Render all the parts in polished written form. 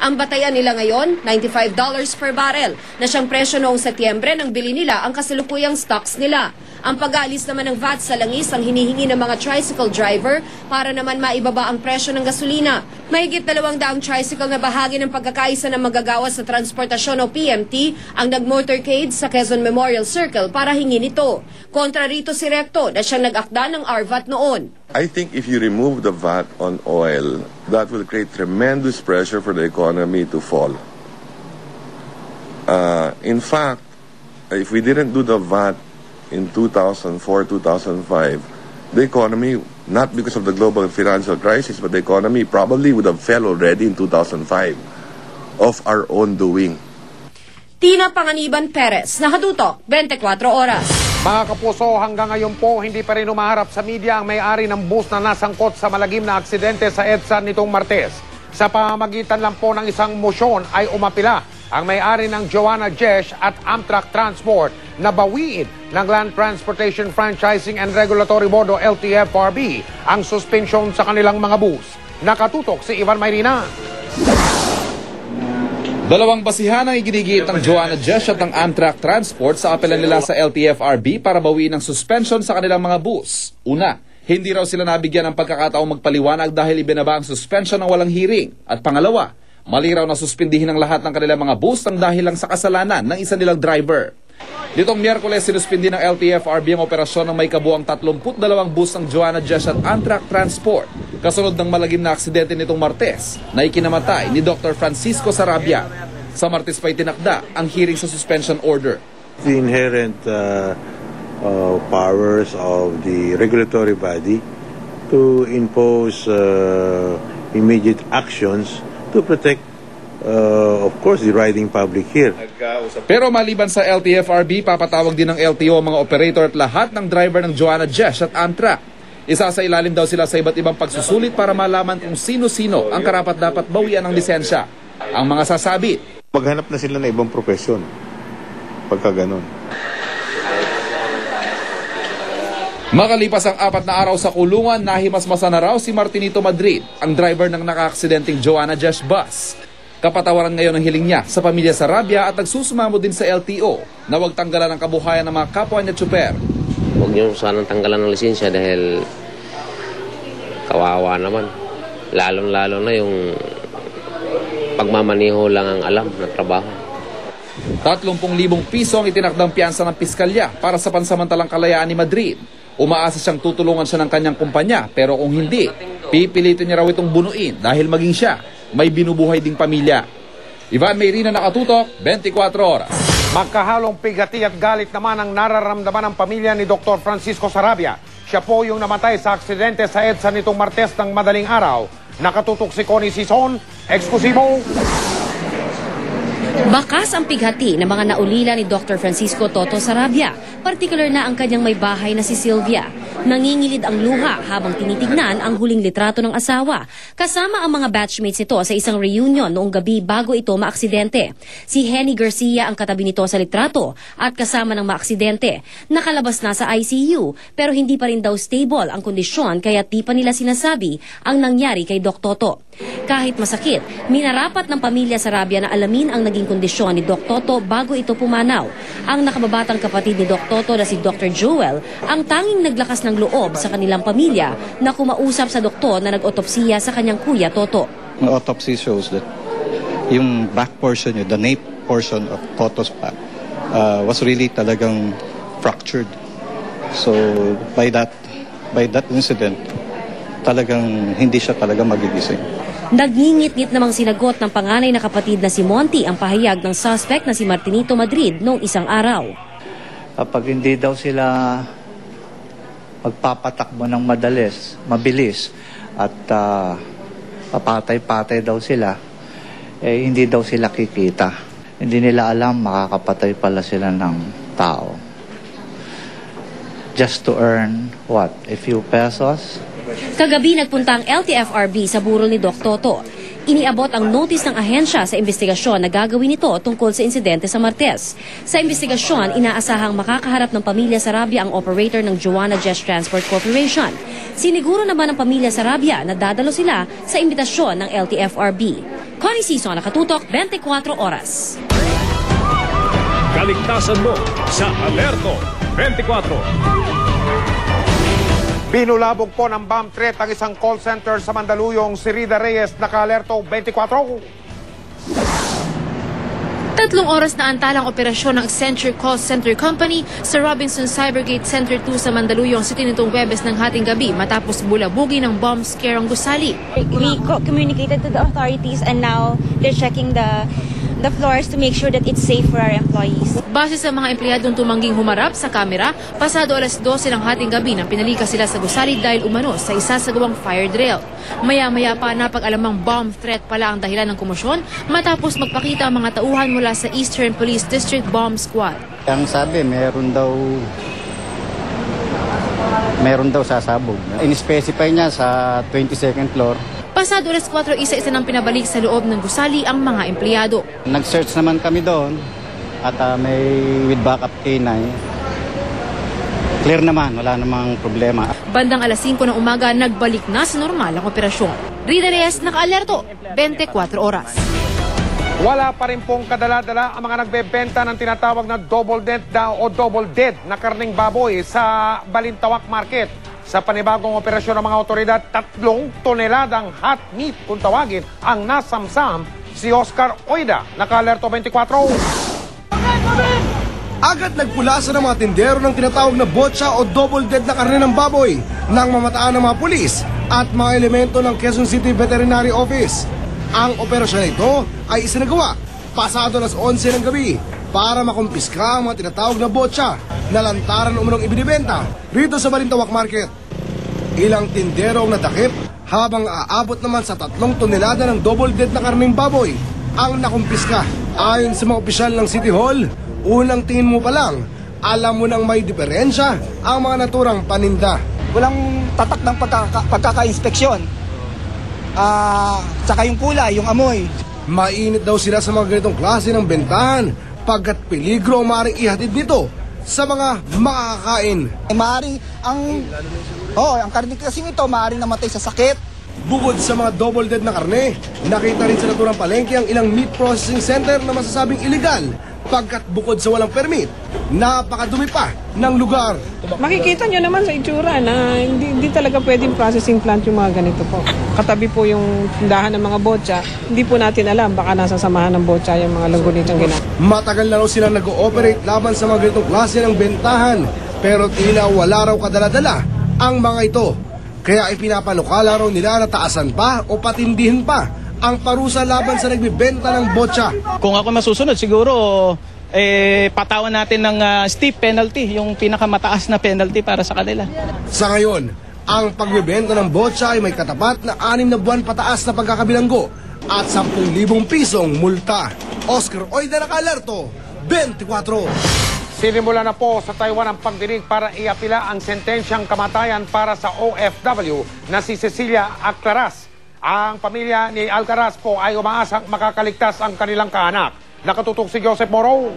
Ang batayan nila ngayon, $95 per barrel, na siyang presyo noong Setyembre nang bili nila ang kasalukuyang stocks nila. Ang pag-aalis naman ng VAT sa langis ang hinihingi ng mga tricycle driver para naman maibaba ang presyo ng gasolina. Mahigit 200 tricycle na bahagi ng pagkakaisa ng magagawa sa transportasyon o PMT ang nag-motorcade sa Quezon Memorial Circle para hingin ito. Kontra rito si Recto na siyang nag-akda ng RVAT noon. I think if you remove the VAT on oil, that will create tremendous pressure for the economy to fall. In fact, if we didn't do the VAT in 2004, 2005, the economy, not because of the global financial crisis, but the economy probably would have fell already in 2005 of our own doing. Tina Panganiban Perez, Nakatutok, 24 Oras. Mga kapuso, hanggang ngayon po, hindi pa rin umaharap sa media ang may-ari ng bus na nasangkot sa malagim na aksidente sa EDSA nitong Martes. Sa pamamagitan lang po ng isang mosyon ay umapila ang may-ari ng Joanna Jesh at Amtrak Transport na bawiin ng Land Transportation Franchising and Regulatory Board o LTFRB ang suspensyon sa kanilang mga bus. Nakatutok si Ivan Mayrina. Dalawang basihan ang iginigiit ng Joanna Jesh at ng Amtrak Transport sa apelan nila sa LTFRB para bawiin ang suspension sa kanilang mga bus. Una, hindi raw sila nabigyan ng pagkakataong magpaliwanag dahil ibinaba ang suspension ng walang hearing. At pangalawa, mali raw na suspindihin ang lahat ng kanilang mga bus nang dahil lang sa kasalanan ng isa nilang driver. Nitong Miyerkules, sinuspindi ng LTFRB ang operasyon ng may kabuang 32 bus ng Joanna Jesh at Amtrak Transport kasunod ng malagim na aksidente nitong Martes na ikinamatay ni Dr. Francisco Sarabia. Sa Martes pa itinakda ang hearing sa suspension order. The inherent powers of the regulatory body to impose immediate actions to protect of course, the riding public here. Pero maliban sa LTFRB, papatawag din ng LTO ang mga operator at lahat ng driver ng Joanna Jesh at Amtrak. Isasailalim daw sila sa iba't ibang pagsusulit para malaman kung sino-sino ang karapat-dapat bawian ng lisensya. Ang mga sasabi, maghanap na sila ng ibang profesyon pagka ganun. Makalipas ang 4 na araw sa kulungan, nahimasmasa na raw si Martinito Madrid, ang driver ng naka-aksidenteng Joanna Jesh bus. Kapatawaran ngayon ang hiling niya sa pamilya Sarabia at nagsusumamo din sa LTO na huwag tanggalan ang kabuhayan ng mga kapwa niya tsuper. Huwag niyo sanang tanggalan ng lisensya dahil kawawa naman. Lalong-lalo na yung pagmamaniho lang ang alam na trabaho. 30,000 piso ang itinakdang piyansa ng piskalya para sa pansamantalang kalayaan ni Madrid. Umaasa siyang tutulungan siya ng kanyang kumpanya pero kung hindi, pipilitin niya raw itong bunuin dahil maging siya may binubuhay ding pamilya. Ivan Mayrina, Nakatutok, 24 Oras. Magkahalong pigati at galit naman ang nararamdaman ng pamilya ni Dr. Francisco Sarabia. Siya po yung namatay sa aksidente sa EDSA nitong Martes ng madaling araw. Nakatutok si Connie Sison, eksklusibo. Bakas ang pighati ng mga naulila ni Dr. Francisco Toto Sarabia, partikular na ang kanyang may bahay na si Sylvia. Nangingilid ang luha habang tinitignan ang huling litrato ng asawa, kasama ang mga batchmates ito sa isang reunion noong gabi bago ito maaksidente. Si Henny Garcia ang katabi nito sa litrato at kasama ng maaksidente. Nakalabas na sa ICU pero hindi pa rin daw stable ang kondisyon kaya di pa nila sinasabi ang nangyari kay Doc Toto. Kahit masakit, minarapat ng pamilya Sarabia na alamin ang naging kondisyon ni Doc Toto bago ito pumanaw. Ang nakababatang kapatid ni Doc Toto na si Dr. Joel ang tanging naglakas ng loob sa kanilang pamilya na kumausap sa doktor na nag-otopsiya sa kanyang kuya Toto. The autopsy shows that yung back portion, the nape portion of Toto's back was really talagang fractured. So by that incident, talagang hindi siya talaga magigising. Nagngingit-ngit namang sinagot ng panganay na kapatid na si Monty ang pahayag ng suspect na si Martinito Madrid noong isang araw. Kapag hindi daw sila magpapatakbo ng mabilis at papatay-patay daw sila, hindi daw sila kikita. Hindi nila alam makakapatay pala sila ng tao. Just to earn what? A few pesos? Kagabi nagpunta ang LTFRB sa burol ni Doc Toto. Iniabot ang notice ng ahensya sa investigasyon na gagawin nito tungkol sa insidente sa Martes. Sa investigasyon, inaasahang makakaharap ng pamilya Sarabia ang operator ng Joanna Jess Transport Corporation. Siniguro naman ng pamilya Sarabia na dadalo sila sa imbitasyon ng LTFRB. Connie Sison, Nakatutok, 24 Oras. Kaligtasan mo sa Alerto 24. Binulabog po ng bomb threat ang isang call center sa Mandaluyong. Si Rida Reyes, naka-alerto 24. 3 oras na antalang operasyon ng Accenture Call Center Company sa Robinson Cybergate Center 2 sa Mandaluyong City nitong Huwebes ng hating gabi matapos bulabugin ng bomb scare ang gusali. We communicated to the authorities and now they're checking the floors to make sure that it's safe for our employees. Base sa mga empleyadong tumangging humarap sa kamera, pasado alas 12 ng hating gabi nang pinalika sila sa gusali dahil umano sa isasagawang fire drill. Maya-maya pa napag-alamang bomb threat pala ang dahilan ng komosyon matapos magpakita ang mga tauhan mula sa Eastern Police District Bomb Squad. Ang sabi, meron daw sasabog. In-specify niya sa 22nd floor. Pasado alas 4, isa-isa nang pinabalik sa loob ng gusali ang mga empleyado. Nag-search naman kami doon at may with backup K9. Clear naman, wala namang problema. Bandang alas 5 ng umaga, nagbalik na sa normal ang operasyon. Rida Reyes, naka-alerto, 24 oras. Wala pa rin pong kadala-dala ang mga nagbebenta ng tinatawag na double dead o double dead na karning baboy sa Balintawak Market. Sa panibagong operasyon ng mga otoridad, 3 toneladang hot meat kung tawagin ang nasamsam si Oscar Oida. Naka-alerto 24. Agad nagpulasan ng mga tindero ng tinatawag na botcha o double dead na karne ng baboy nang mamataan ng mga pulis at mga elemento ng Quezon City Veterinary Office. Ang operasyon na ito ay isinagawa pasado alas 11 ng gabi para makumpiska ang mga tinatawag na botcha na lantaran umunong ibinibenta rito sa Balintawak Market. Ilang tindero ang natakip habang aabot naman sa 3 tonelada ng double dead na karneng baboy ang nakumpiska. Ayon sa mga opisyal ng City Hall, unang tingin mo pa lang, alam mo nang may diferensya ang mga naturang paninda. Walang tatak ng pagkaka-inspeksyon. Tsaka yung kulay, yung amoy. Mainit daw sila sa mga ganitong klase ng bentahan pagkat peligro ang maaaring ihatid nito sa mga makakakain. Maaaring ang karne kasing ito maaaring namatay sa sakit. Bukod sa mga double dead na karne, nakita rin sa naturang palengke ang ilang meat processing center na masasabing illegal pagkat bukod sa walang permit, napakadumi pa ng lugar. Makikita nyo naman sa itsura na hindi talaga pwedeng processing plant yung mga ganito po. Katabi po yung tindahan ng mga botcha, hindi po natin alam, baka nasa samahan ng botcha yung mga langgunitang ginagawa. Matagal na raw silang nag-ooperate laban sa mga ganitong klase ng bentahan, pero tila wala raw kadala-dala ang mga ito. Kaya ipinapanukala raw nila na taasan pa o patindihin pa ang parusa laban sa nagbibenta ng botcha. Kung ako masusunod, siguro patawan natin ng steep penalty, yung pinakamataas na penalty para sa kanila. Sa ngayon, ang pagbibenta ng botcha ay may katapat na 6 na buwan pataas na pagkakabilanggo at 10,000 pisong multa. Oscar Oida, naka-alerto, 24. Sinimula na po sa Taiwan ang pagdinig para iapila ang sentensyang kamatayan para sa OFW na si Cecilia Alcaraz. Ang pamilya ni Alcaraz po ay umaasang makakaligtas ang kanilang kaanak. Nakatutok si Joseph Moro.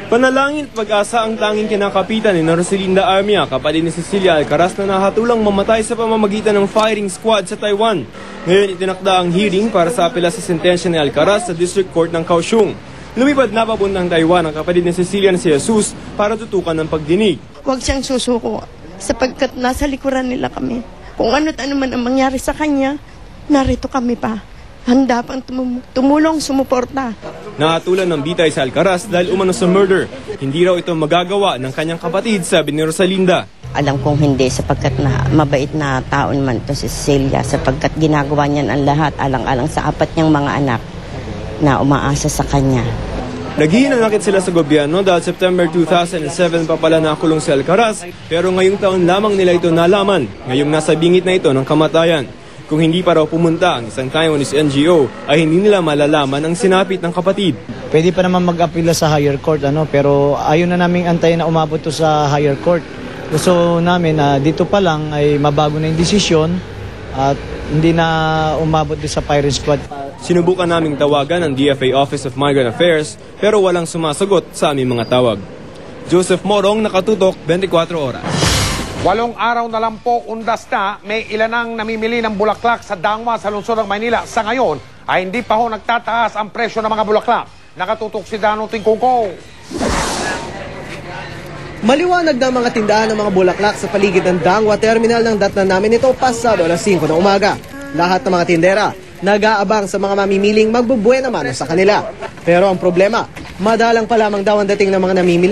Panalangin at pag-asa ang tanging kinakapitan ni Rosalinda Armia, kapatid ni Cecilia Alcaraz na nahatulang mamatay sa pamamagitan ng firing squad sa Taiwan. Ngayon itinakda ang hearing para sa apela sa sentensya ni Alcaraz sa District Court ng Kaohsiung. Lumipad na papuntang Taiwan ang kapatid ni Cecilia na si Jesus para tutukan ng pagdinig. Huwag siyang susuko sapagkat nasa likuran nila kami. Kung ano't ano man ang mangyari sa kanya, narito kami pa. Handa pang tumulong, sumuporta. Nahatulan ng bitay sa Alcaraz dahil umano sa murder. Hindi raw ito magagawa ng kanyang kapatid, sabi ni Rosalinda. Alam kong hindi sapagkat na mabait na tao naman ito si Cecilia sapagkat ginagawa niyan ang lahat alang-alang sa 4 niyang mga anak na umaasa sa kanya. Naghihinanakit sila sa gobyerno dahil September 2007 pa pala nakulong si Alcaraz pero ngayong taon lamang nila ito nalaman ngayong nasa bingit na ito ng kamatayan. Kung hindi pa raw pumunta ang isang Taiwanese NGO ay hindi nila malalaman ang sinapit ng kapatid. Pwede pa naman mag-apila sa higher court pero ayaw na naming antayin na umabot to sa higher court. Gusto namin na dito pa lang ay mabago na yung desisyon at hindi na umabot din sa firing squad. Sinubukan naming tawagan ang DFA Office of Migrant Affairs pero walang sumasagot sa aming mga tawag. Joseph Morong, Nakatutok, 24 Oras. 8 araw na lang po undas na, may ilanang namimili ng bulaklak sa Dangwa sa lungsod ng Maynila. Sa ngayon ay hindi pa ho nagtataas ang presyo ng mga bulaklak. Nakatutok si Dano Tingkungko. Maliwanag na mga tindahan ng mga bulaklak sa paligid ng Dangwa Terminal ng datnan namin ito pasado alas 5 ng umaga. Lahat ng mga tindera nag-aabang sa mga mamimiling magbubuena mano sa kanila. Pero ang problema, madalang pa lamang daw ang dating ng mga namimili.